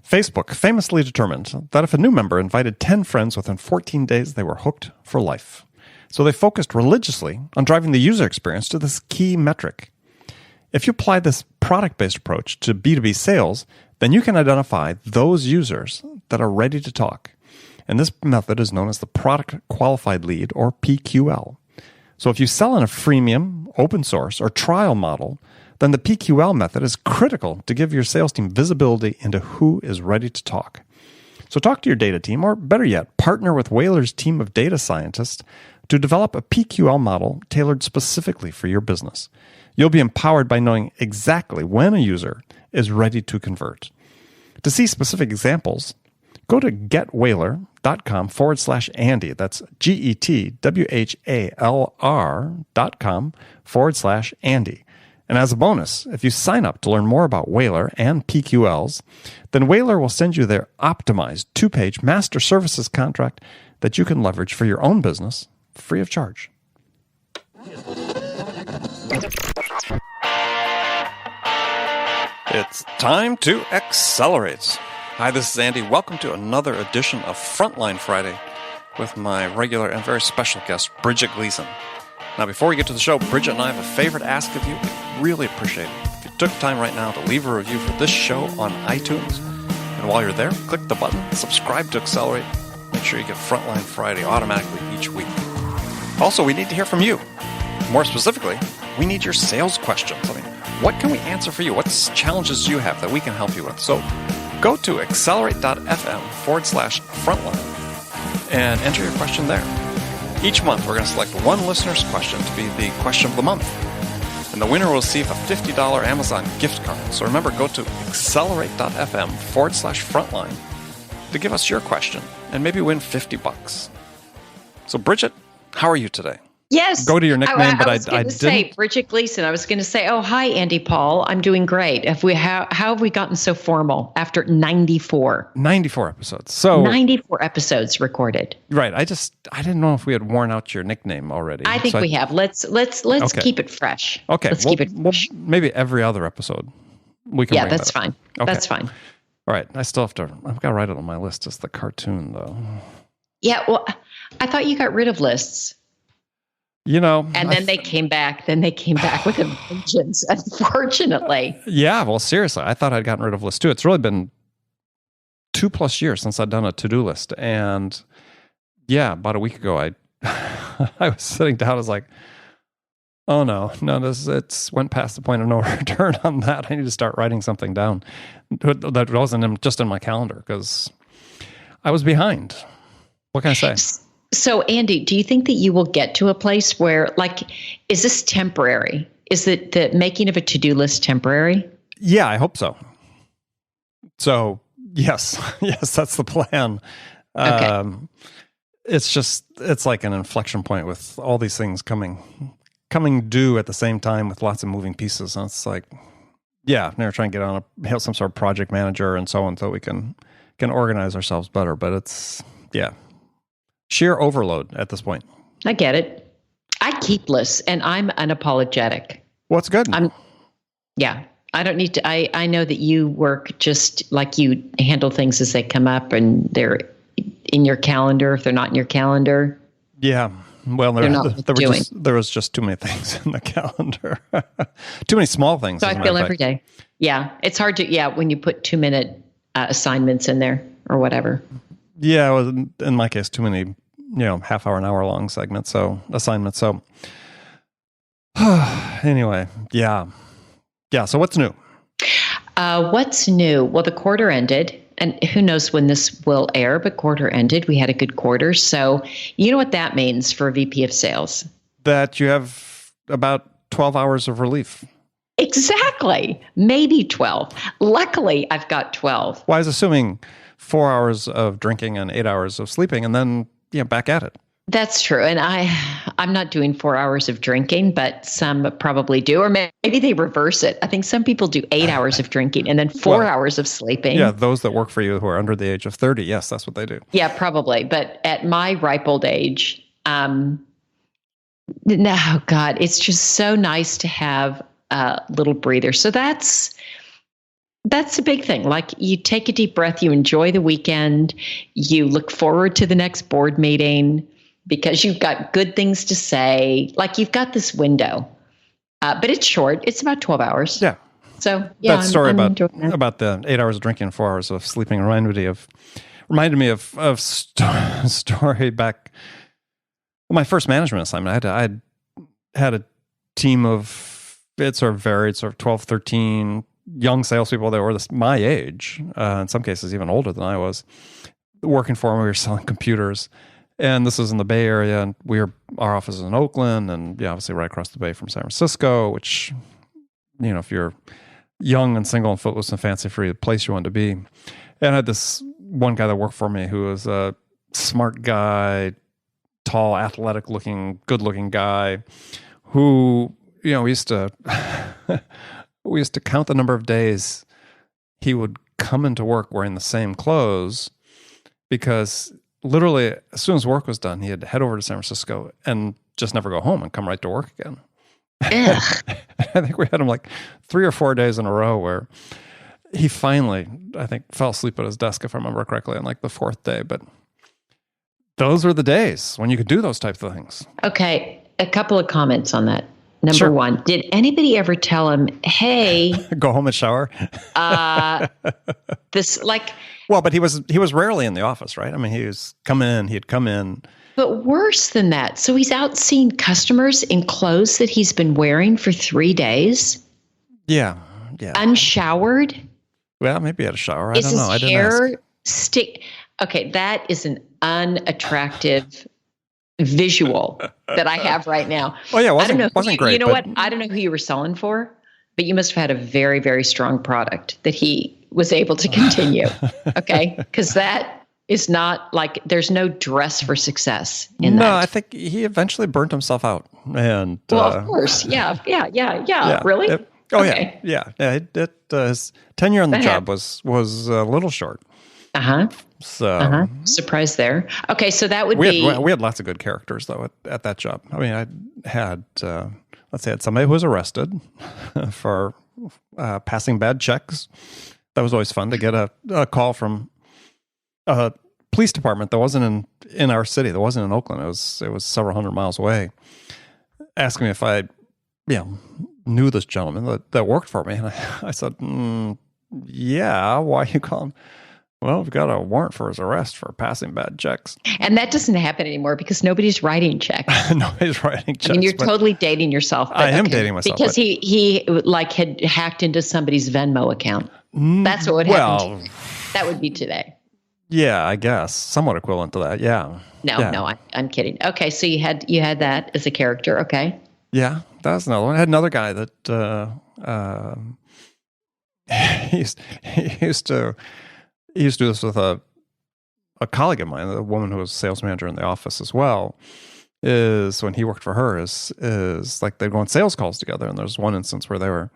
Facebook famously determined that if a new member invited 10 friends within 14 days, they were hooked for life. So they focused religiously on driving the user experience to this key metric. If you apply this product-based approach to B2B sales, then you can identify those users that are ready to talk. And this method is known as the Product Qualified Lead, or PQL. So if you sell in a freemium, open source, or trial model, then the PQL method is critical to give your sales team visibility into who is ready to talk. So talk to your data team, or better yet, partner with Whaler's team of data scientists to develop a PQL model tailored specifically for your business. You'll be empowered by knowing exactly when a user is ready to convert. To see specific examples, go to getwhaler.com/Andy. That's GETWHALR.com/Andy. And as a bonus, if you sign up to learn more about Whaler and PQLs, then Whaler will send you their optimized 2-page master services contract that you can leverage for your own business free of charge. It's time to accelerate. Hi, this is Andy. Welcome to another edition of Frontline Friday with my regular and very special guest, Bridget Gleason. Now, before we get to the show, Bridget and I have a favor to ask of you. We'd really appreciate it if you took time right now to leave a review for this show on iTunes. And while you're there, click the button, subscribe to Accelerate. Make sure you get Frontline Friday automatically each week. Also, we need to hear from you. More specifically, we need your sales questions. What can we answer for you? What challenges do you have that we can help you with? So go to accelerate.fm/frontline and enter your question there. Each month, we're going to select one listener's question to be the question of the month. And the winner will receive a $50 Amazon gift card. So remember, go to accelerate.fm/frontline to give us your question and maybe win $50. So Bridget, how are you today? Yes. Go to your nickname, but I didn't say Bridget Gleason. I was going to say, oh, hi, Andy Paul. I'm doing great. How have we gotten so formal after 94? 94 episodes. So 94 episodes recorded. Right. I didn't know if we had worn out your nickname already. I think we have. Let's okay. keep it fresh. Okay. Let's keep it fresh. Maybe every other episode we can. Yeah, that's fine. Okay. That's fine. All right. I've got to write it on my list as the cartoon, though. Yeah. Well, I thought you got rid of lists. You know, and then they came back. Then they came back with a vengeance, unfortunately. Yeah, well, seriously, I thought I'd gotten rid of lists too. It's really been 2+ years since I'd done a to-do list. And yeah, about a week ago, I was sitting down. I was like, oh no, it's went past the point of no return on that. I need to start writing something down that wasn't just in my calendar because I was behind. What can I say? So, Andy, do you think that you will get to a place where, is this temporary? Is it the making of a to-do list temporary? Yeah, I hope so. So, yes, that's the plan. Okay. It's like an inflection point with all these things coming due at the same time with lots of moving pieces. And it's like, yeah, now we're trying to get on some sort of project manager and so on so we can organize ourselves better. But it's, yeah. Sheer overload at this point. I get it. I keep lists and I'm unapologetic. What's good? I don't need to. I know that you work just like you handle things as they come up and they're in your calendar. If they're not in your calendar. Yeah. Well, there was just too many things in the calendar. Too many small things. So I feel every day. Yeah. It's hard to, when you put 2-minute assignments in there or whatever. Yeah, well, in my case, too many, half hour, an hour long segments, assignments. So anyway, yeah. So what's new? What's new? Well, the quarter ended, and who knows when this will air, but quarter ended. We had a good quarter. So you know what that means for a VP of sales? That you have about 12 hours of relief. Exactly. Maybe 12. Luckily, I've got 12. Well, I was assuming 4 hours of drinking and 8 hours of sleeping, and then back at it. That's true. And I'm not doing 4 hours of drinking, but some probably do. Or maybe they reverse it. I think some people do 8 hours of drinking and then 4 hours of sleeping. Yeah, those that work for you who are under the age of 30, yes, that's what they do. Yeah, probably. But at my ripe old age, God, it's just so nice to have a little breather. So that's That's a big thing. Like you take a deep breath, you enjoy the weekend, you look forward to the next board meeting because you've got good things to say. Like you've got this window, but it's short. It's about 12 hours. Yeah. So yeah, that story I'm about enjoying that. about the 8 hours of drinking and 4 hours of sleeping reminded me of story back my first management assignment. I had a team of, it sort of varied, sort of 12, 13 young salespeople that were my age, in some cases even older than I was, working for them. We were selling computers, and this was in the Bay Area, and our office is in Oakland, and obviously right across the bay from San Francisco, which, if you're young and single and footloose and fancy free, the place you want to be. And I had this one guy that worked for me who was a smart guy, tall, athletic looking, good looking guy who, we used to count the number of days he would come into work wearing the same clothes, because literally as soon as work was done, he had to head over to San Francisco and just never go home and come right to work again. I think we had him like 3 or 4 days in a row where he finally, I think, fell asleep at his desk, if I remember correctly, on like the 4th day. But those were the days when you could do those types of things. Okay, a couple of comments on that. Number Sure. one, did anybody ever tell him, hey, Go home and shower? this like... Well, but he was rarely in the office, right? I mean, he'd come in. But worse than that, so he's out seeing customers in clothes that he's been wearing for 3 days? Yeah. Unshowered? Well, maybe he had a shower. I Is don't know. I his didn't ask. hair stick? Okay, that is an unattractive visual that I have right now. Oh yeah, I don't know wasn't great. You know what? I don't know who you were selling for, but you must have had a very, very strong product that he was able to continue. Okay, because that is not like there's no dress for success in that. No, I think he eventually burnt himself out. And well, of course, yeah. Really? Okay. Yeah. His tenure on the job was a little short. So surprise there. Okay, so that would we had lots of good characters though at that job. I mean, I had somebody who was arrested for passing bad checks. That was always fun to get a call from a police department that wasn't in our city, that wasn't in Oakland. It was several hundred miles away, asking me if I knew this gentleman that worked for me. And I said, yeah, why are you calling? Well, we've got a warrant for his arrest for passing bad checks. And that doesn't happen anymore because nobody's writing checks. Nobody's writing checks. I mean, you're totally dating yourself. I am dating myself. Because he like had hacked into somebody's Venmo account. That's what would happen. That would be today. Yeah, I guess. Somewhat equivalent to that, yeah. No, I'm kidding. Okay, so you had that as a character, okay. Yeah, that was another one. I had another guy that he used to do this with a colleague of mine, a woman who was sales manager in the office as well. Is when he worked for her is like they'd go on sales calls together, and there's one instance where they were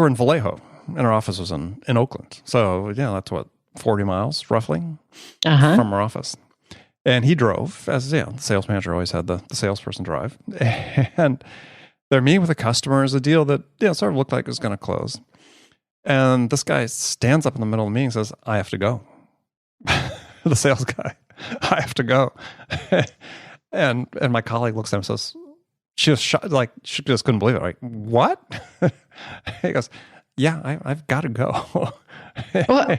in Vallejo, and our office was in Oakland. So that's what, 40 miles roughly from our office. And he drove, as the sales manager always had the salesperson drive, and they're meeting with a customer as a deal that sort of looked like it was going to close. And this guy stands up in the middle of the meeting and says, I have to go. The sales guy, I have to go. and my colleague looks at him and says, she was shocked, like she just couldn't believe it. Like, what? He goes, yeah, I've got to go. Well,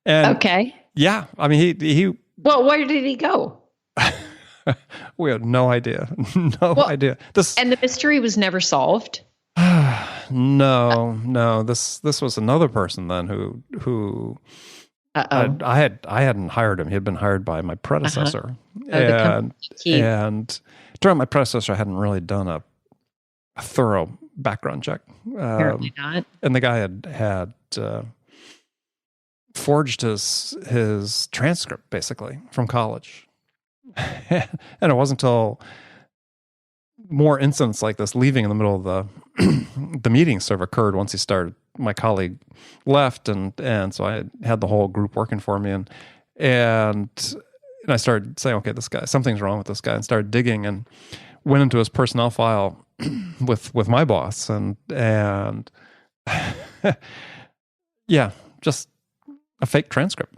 and okay. Yeah, I mean, he well, where did he go? We had no idea. Idea. And the mystery was never solved. No. This was another person then who I hadn't hired him. He had been hired by my predecessor, and during my predecessor, I hadn't really done a thorough background check. Apparently not. And the guy had forged his transcript basically from college, and it wasn't until more incidents like this leaving in the middle of the meeting sort of occurred once he started. My colleague left, and so I had the whole group working for me, and I started saying, okay, this guy, something's wrong with this guy, and started digging and went into his personnel file with my boss and Yeah, just a fake transcript.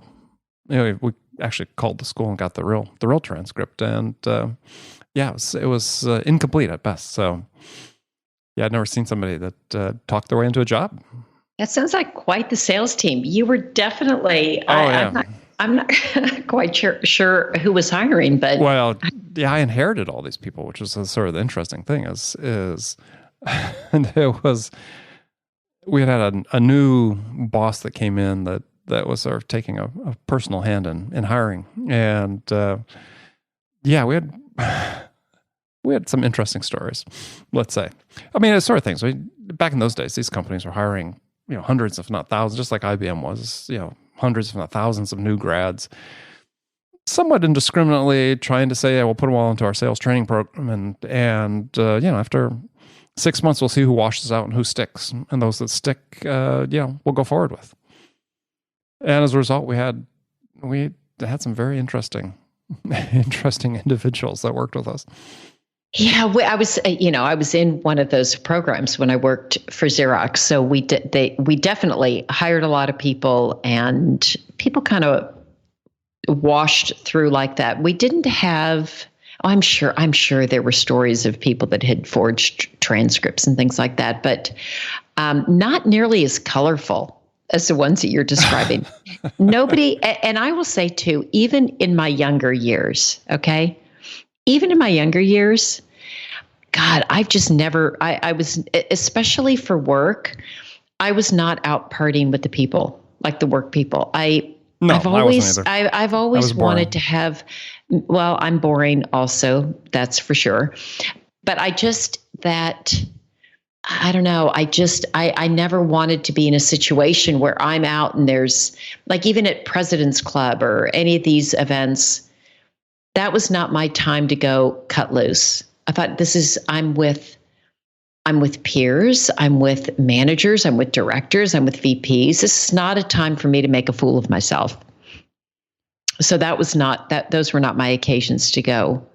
We actually called the school and got the real transcript, and yeah, it was incomplete at best. So yeah, I'd never seen somebody that talked their way into a job. That sounds like quite the sales team. You were definitely. Oh yeah. I'm not quite sure who was hiring, but well, yeah, I inherited all these people, which was sort of the interesting thing. Is and it was we had a new boss that came in that was sort of taking a personal hand in hiring, and yeah, we had some interesting stories. Let's say, I mean, it's sort of things. Back in those days, these companies were hiring hundreds, if not thousands, just like IBM was. Hundreds, if not thousands, of new grads, somewhat indiscriminately trying to say, "Yeah, we'll put them all into our sales training program," and after 6 months, we'll see who washes out and who sticks, and those that stick, we'll go forward with. And as a result, we had some very interesting individuals that worked with us. Yeah, I was in one of those programs when I worked for Xerox. So we definitely hired a lot of people, and people kind of washed through like that. We didn't have. I'm sure there were stories of people that had forged transcripts and things like that, but not nearly as colorful as the ones that you're describing. Nobody, and I will say too, even in my younger years, okay. Even in my younger years, God, I've just never, I was, especially for work, I was not out partying with the people, like the work people. I've always wanted to have, well, I'm boring also, that's for sure. But I don't know. I never wanted to be in a situation where I'm out and there's, like, even at President's Club or any of these events, that was not my time to go cut loose. I thought I'm with peers, I'm with managers, I'm with directors, I'm with VPs. This is not a time for me to make a fool of myself. So those were not my occasions to go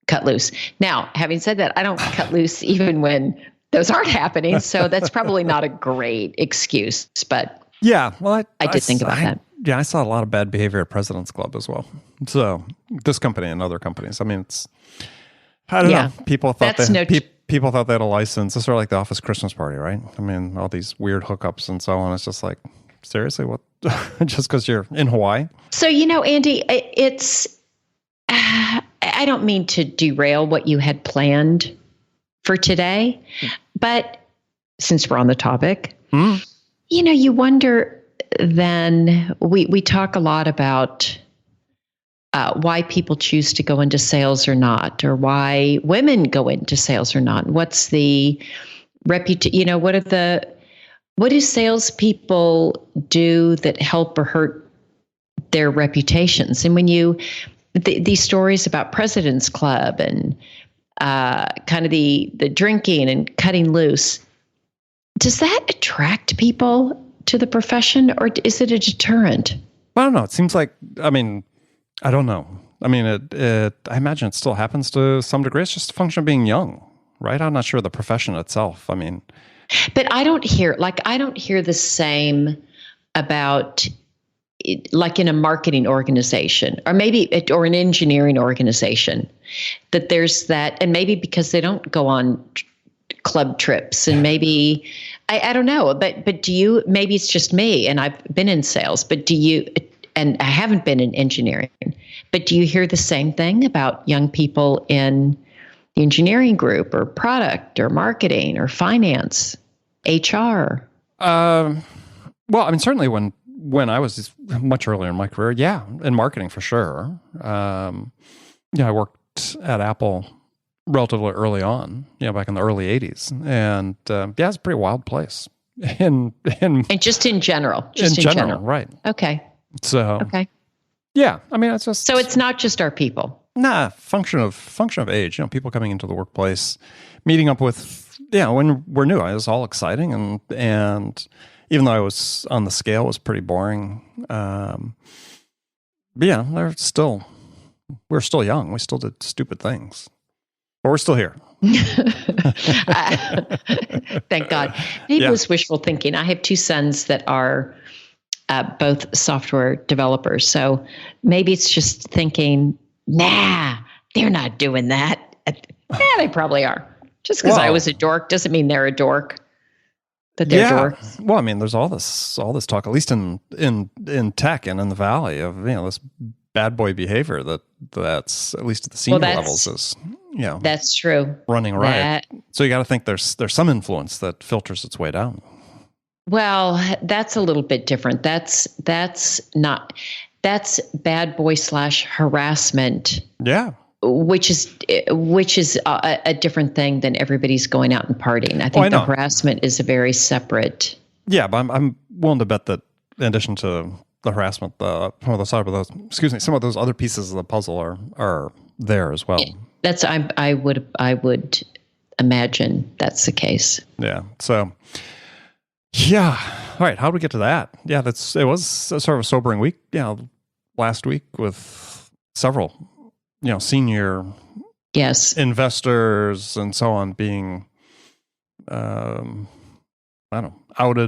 cut loose. Now, having said that, I don't cut loose even when those aren't happening. So that's probably not a great excuse, but yeah, well, I did think about that. Yeah, I saw a lot of bad behavior at President's Club as well. So this company and other companies. I mean, I don't know. People thought they had a license. It's sort of like the office Christmas party, right? I mean, all these weird hookups and so on. It's just like, seriously, what? Just because you're in Hawaii? So, Andy, it's, I don't mean to derail what you had planned for today, but since we're on the topic, you wonder then, we talk a lot about why people choose to go into sales or not, or why women go into sales or not. What's the reputation? What do salespeople do that help or hurt their reputations? And when these stories about President's Club and kind of the drinking and cutting loose, does that attract people to the profession, or is it a deterrent? I don't know. It seems like, I don't know. I imagine it still happens to some degree. It's just a function of being young, right? I'm not sure the profession itself. But I don't hear the same about, like, in a marketing organization or or an engineering organization, that there's that, and maybe because they don't go on club trips, and maybe I don't know, but do you? Maybe it's just me, and I've been in sales, but do you? And I haven't been in engineering, but do you hear the same thing about young people in the engineering group, or product, or marketing, or finance, HR? Well, certainly when I was much earlier in my career, yeah, in marketing for sure. I worked at Apple relatively early on, back in the early 80s. And it's a pretty wild place. And just in general. Right. Okay. So, okay. Yeah, it's just... So it's not just our people. Nah, function of age, people coming into the workplace, meeting up with, when we're new, it was all exciting. And even though I was on the scale, it was pretty boring. But yeah, we're still young. We still did stupid things. But we're still here. Thank God. Maybe it was wishful thinking. I have two sons that are both software developers. So maybe it's just thinking, nah, they're not doing that. Yeah, they probably are. Just because I was a dork doesn't mean they're a dork. That they're dorks. Well, I mean, there's all this talk, at least in tech and in the Valley, of this bad boy behavior that's at least at the senior levels is that's true, running riot. So you got to think there's some influence that filters its way down. Well, that's a little bit different. That's bad boy / harassment. Yeah. Which is a different thing than everybody's going out and partying. I think the harassment is a very separate. Yeah, but I'm willing to bet that in addition to the harassment, some of those other pieces of the puzzle are there as well. That's I would imagine that's the case. Yeah. So. Yeah. All right. How do we get to that? Yeah, it was sort of a sobering week. Yeah, last week with several. Senior investors and so on being, outed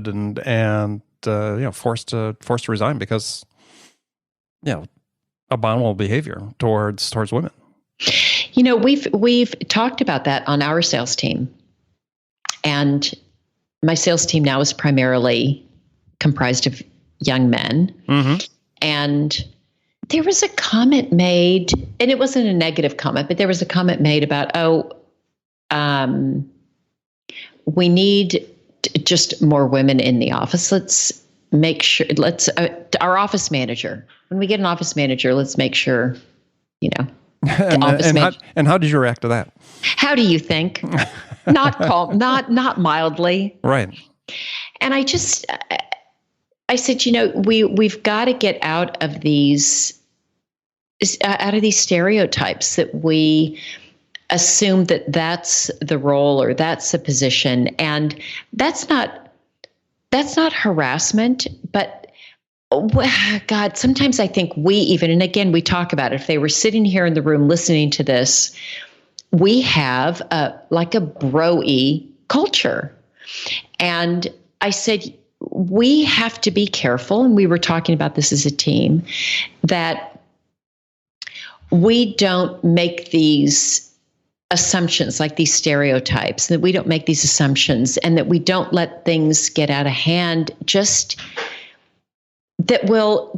and forced to resign because, abominable behavior towards women. We've talked about that on our sales team, and my sales team now is primarily comprised of young men, and there was a comment made, and it wasn't a negative comment, but there was a comment made about, we need just more women in the office. Let's make sure, our office manager, when we get an office manager, let's make sure, And how did you react to that? How do you think? Not calm, not mildly. Right. And I said, we've got to get out of these stereotypes that we assume that that's the role or that's the position, and that's not harassment. But God, sometimes I think and again we talk about it. If they were sitting here in the room listening to this, we have a bro-y culture, and I said, we have to be careful, and we were talking about this as a team, that we don't make these assumptions, like these stereotypes, that we don't make these assumptions, and that we don't let things get out of hand, just that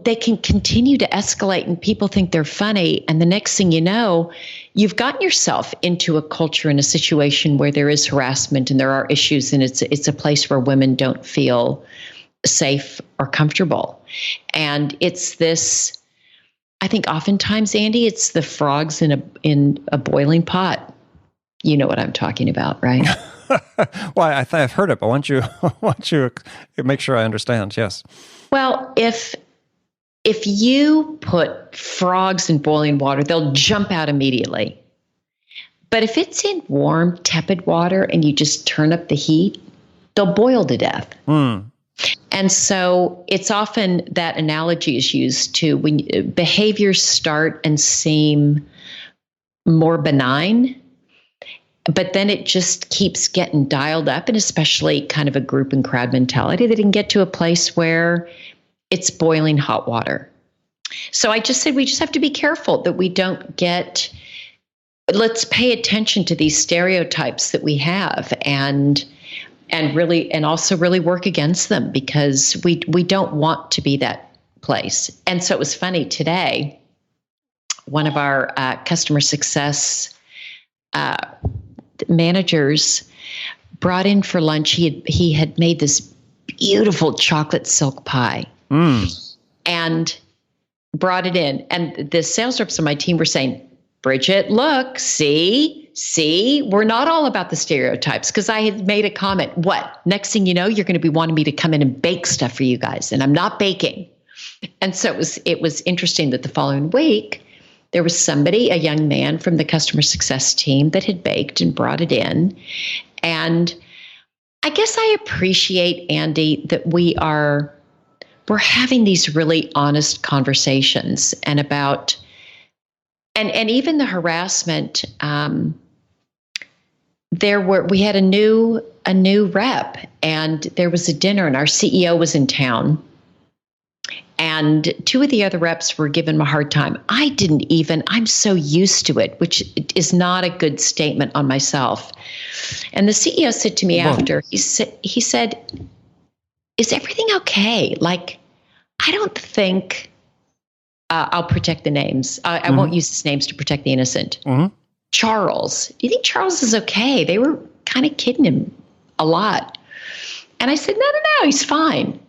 they can continue to escalate and people think they're funny. And the next thing you know, you've gotten yourself into a culture and a situation where there is harassment and there are issues, and it's a place where women don't feel safe or comfortable. And it's this, I think oftentimes, Andy, it's the frogs in a boiling pot. You know what I'm talking about, right? Well, I've heard it, but why don't you make sure I understand? Yes. Well, if you put frogs in boiling water, they'll jump out immediately. But if it's in warm, tepid water and you just turn up the heat, they'll boil to death. And so it's often that analogy is used to when behaviors start and seem more benign, but then it just keeps getting dialed up, and especially kind of a group and crowd mentality, that it can get to a place where it's boiling hot water. So I just said we just have to be careful that we don't let's pay attention to these stereotypes that we have and also really work against them, because we don't want to be that place. And so it was funny today, one of our customer success managers brought in for lunch. He had made this beautiful chocolate silk pie and brought it in. And the sales reps on my team were saying, Bridget, look, see, we're not all about the stereotypes. Because I had made a comment, what? Next thing you know, you're going to be wanting me to come in and bake stuff for you guys. And I'm not baking. And so it was interesting that the following week, there was a young man from the customer success team that had baked and brought it in. And I guess I appreciate, Andy, that we're having these really honest conversations and about, and even the harassment. we had a new rep, and there was a dinner, and our CEO was in town. And two of the other reps were giving him a hard time. I'm so used to it, which is not a good statement on myself. And the CEO said to me after, he said, is everything okay? Like, I don't think, I'll protect the names. I won't use his names to protect the innocent. Charles, do you think Charles is okay? They were kind of kidding him a lot. And I said, no, he's fine.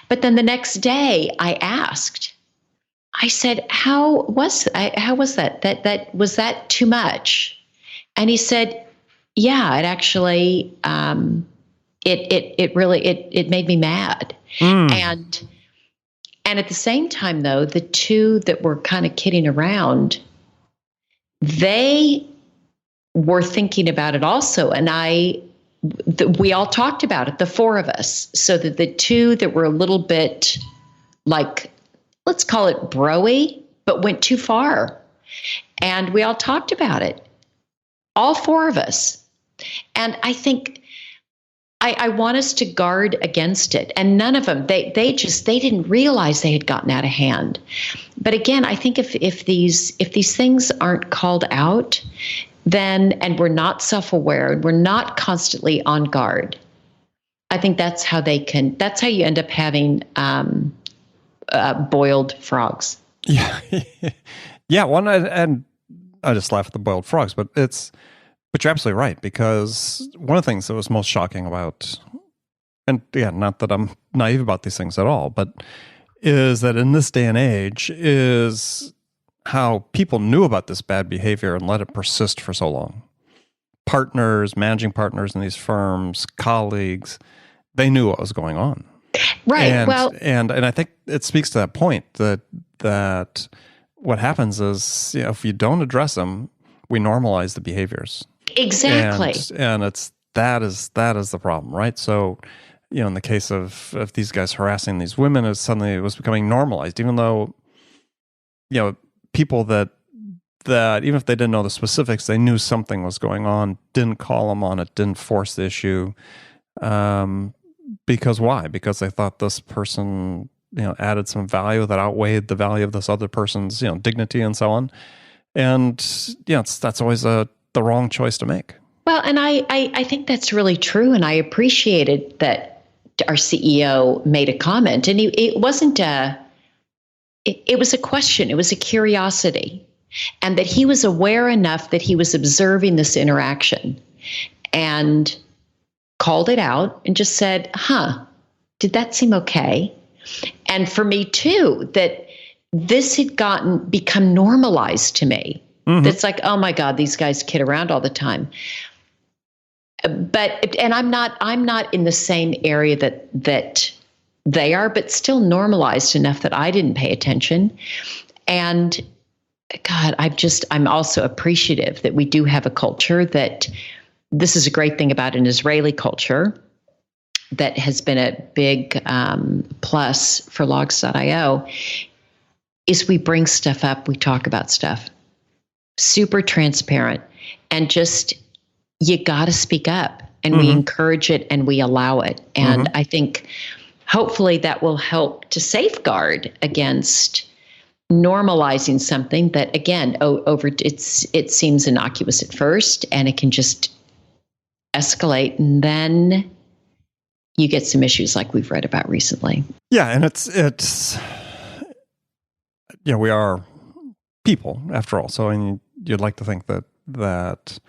But then the next day I asked, I said, how was that? That was that too much? And he said, yeah, it actually, it really made me mad. And at the same time, though, the two that were kind of kidding around, they were thinking about it also. And we all talked about it, the four of us, so that the two that were a little bit like, let's call it bro-y, but went too far. And we all talked about it, all four of us. And I think I want us to guard against it. And none of them, they didn't realize they had gotten out of hand. But again, I think if these things aren't called out, then, and we're not self-aware, and we're not constantly on guard, I think that's how you end up having boiled frogs. Yeah. Yeah. And I just laugh at the boiled frogs, but you're absolutely right, because one of the things that was most shocking about, and yeah, not that I'm naive about these things at all, but is that in this day and age is how people knew about this bad behavior and let it persist for so long. Partners, managing partners in these firms, colleagues, they knew what was going on. Right. And I think it speaks to that point that what happens is, if you don't address them, we normalize the behaviors. Exactly. And that is the problem, right? So, in the case of these guys harassing these women, it was becoming normalized, even though, people that even if they didn't know the specifics, they knew something was going on, didn't call them on it, didn't force the issue. Because why? Because they thought this person, added some value that outweighed the value of this other person's, dignity and so on. And that's always the wrong choice to make. Well, and I think that's really true. And I appreciated that our CEO made a comment, and it wasn't it was a question. It was a curiosity, and that he was aware enough that he was observing this interaction and called it out and just said, did that seem okay? And for me too, that this had become normalized to me. It's like, oh my God, these guys kid around all the time. And I'm not in the same area that they are, but still normalized enough that I didn't pay attention. And God, I'm also appreciative that we do have a culture that, this is a great thing about an Israeli culture that has been a big plus for logs.io, is we bring stuff up, we talk about stuff. Super transparent, and just, you got to speak up, and we encourage it and we allow it. And I think hopefully that will help to safeguard against normalizing something that, again, it seems innocuous at first, and it can just escalate, and then you get some issues like we've read about recently. Yeah, and it's we are people after all. So, and you'd like to think that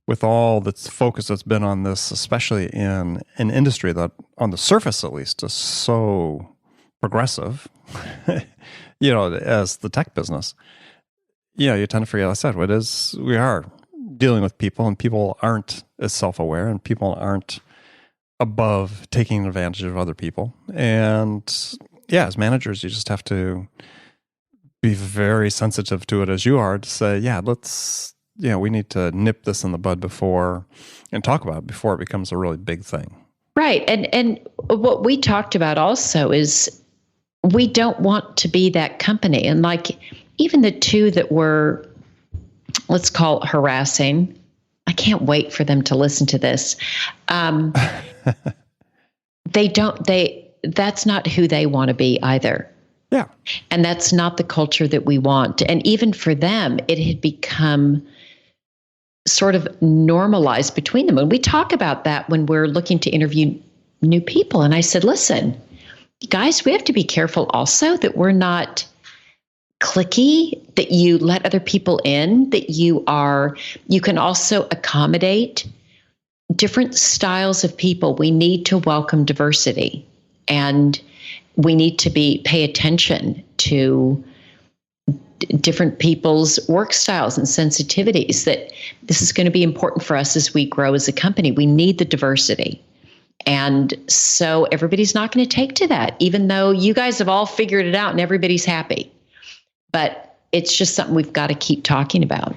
with all the focus that's been on this, especially in an industry that, on the surface at least, is so progressive, as the tech business, you tend to forget, I said, we are dealing with people, and people aren't as self-aware, and people aren't above taking advantage of other people. And as managers, you just have to be very sensitive to it, as you are, to say, we need to nip this in the bud and talk about it before it becomes a really big thing. Right. And what we talked about also is we don't want to be that company. And like, even the two that were, let's call it harassing, I can't wait for them to listen to this. That's not who they want to be either. Yeah. And that's not the culture that we want. And even for them, it had become sort of normalized between them. And we talk about that when we're looking to interview new people. And I said, listen, guys, we have to be careful also that we're not cliquey, that you let other people in, that you can also accommodate different styles of people. We need to welcome diversity, and we need to pay attention to different people's work styles and sensitivities, that this is going to be important for us as we grow as a company. We need the diversity. And so everybody's not going to take to that, even though you guys have all figured it out and everybody's happy. But it's just something we've got to keep talking about.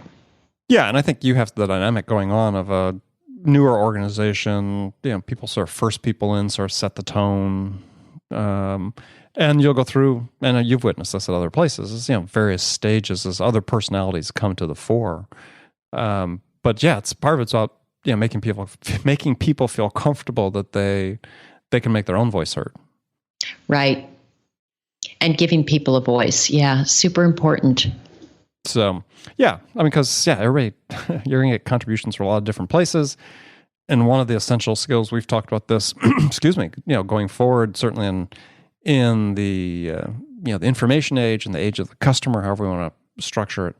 Yeah, and I think you have the dynamic going on of a newer organization. People sort of first people in sort of set the tone. And you'll go through, and you've witnessed this at other places, is, various stages as other personalities come to the fore. But yeah, it's part of it's about making people feel comfortable that they can make their own voice heard. Right. And giving people a voice. Yeah, super important. So, yeah, I mean, because, everybody, you're going to get contributions from a lot of different places. And one of the essential skills, we've talked about this, excuse me, going forward, certainly in the, the information age and the age of the customer, however we want to structure it,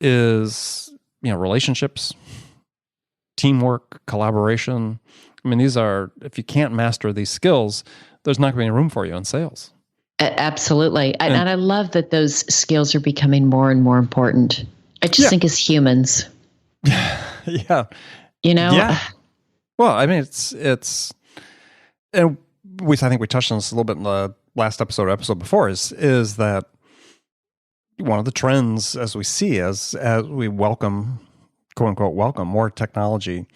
is, relationships, teamwork, collaboration. I mean, these are, if you can't master these skills, there's not going to be any room for you in sales. Absolutely. And I love that those skills are becoming more and more important. I just think as humans. Yeah. Yeah. Well, I mean, it's, and I think we touched on this a little bit in the last episode before, is that one of the trends as we see as we welcome, quote unquote, welcome more technology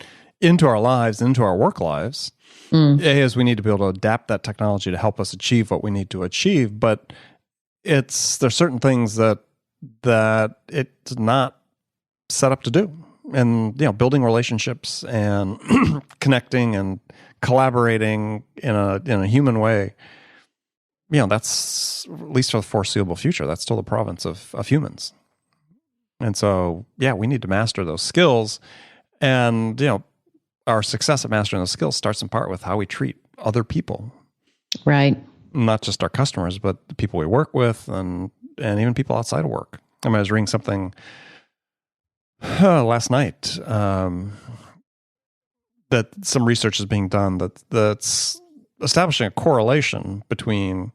into our lives, into our work lives, is we need to be able to adapt that technology to help us achieve what we need to achieve. But there's certain things that it's not set up to do. And, building relationships and connecting and collaborating in a human way, that's, at least for the foreseeable future, that's still the province of humans. And so, we need to master those skills. And, our success at mastering those skills starts in part with how we treat other people. Right. Not just our customers, but the people we work with and even people outside of work. I was reading something last night that some research is being done that's establishing a correlation between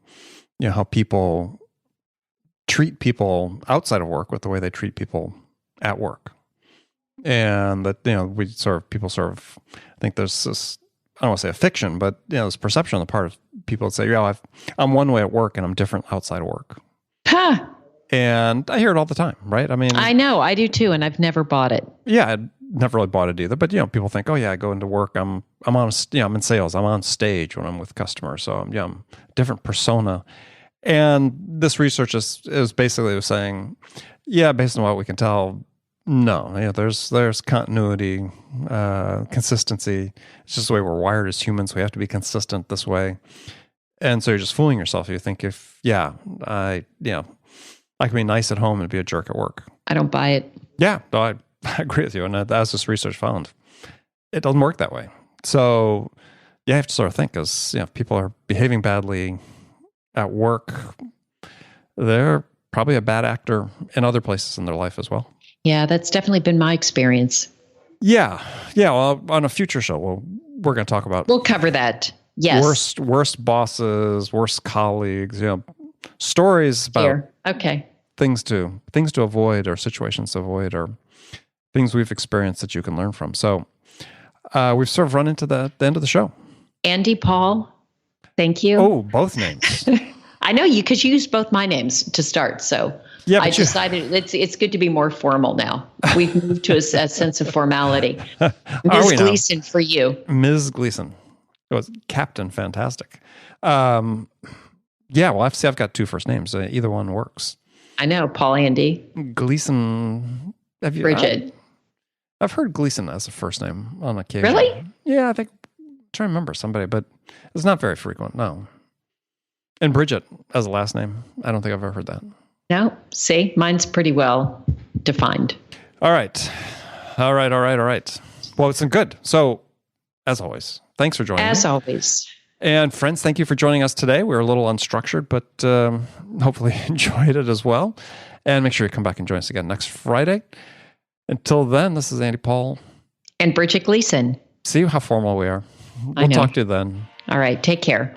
how people treat people outside of work with the way they treat people at work. And that, people I think there's this, I don't want to say a fiction, but, this perception on the part of people that say, I'm one way at work and I'm different outside of work. Huh. And I hear it all the time, right? I mean, I know, I do too, and I've never bought it. Yeah, I'd never really bought it either. But, people think, I go into work, I'm on, I'm in sales, I'm on stage when I'm with customers. So, I'm a different persona. And this research is basically saying, based on what we can tell, no, there's continuity, consistency. It's just the way we're wired as humans. We have to be consistent this way. And so you're just fooling yourself. You think I can be nice at home and be a jerk at work. I don't buy it. Yeah, no, I agree with you. And as this research found, it doesn't work that way. So you have to sort of think, as if people are behaving badly at work, they're probably a bad actor in other places in their life as well. Yeah, that's definitely been my experience. Yeah. Well, on a future show, we're going to talk about. We'll cover that. Yes. Worst bosses, worst colleagues. Stories about things to avoid, or situations to avoid, or things we've experienced that you can learn from. So we've sort of run into the end of the show. Andy, Paul, thank you. Oh, both names. I know you, because you used both my names to start. So I decided it's good to be more formal now. We've moved to a sense of formality. Ms. Gleason for you. Ms. Gleason. It was Captain Fantastic. Well, I've got two first names. Either one works. I know. Paul Andy. Gleason. Bridget. I've heard Gleason as a first name on occasion. Really? Yeah, I think, I'm trying to remember somebody, but it's not very frequent, no. And Bridget as a last name. I don't think I've ever heard that. No, see, mine's pretty well defined. All right. Well, it's been good. So, as always, thanks for joining me. As always. And friends, thank you for joining us today. We were a little unstructured, but hopefully enjoyed it as well. And make sure you come back and join us again next Friday. Until then, this is Andy Paul. And Bridget Gleason. See how formal we are. We'll talk to you then. All right. Take care.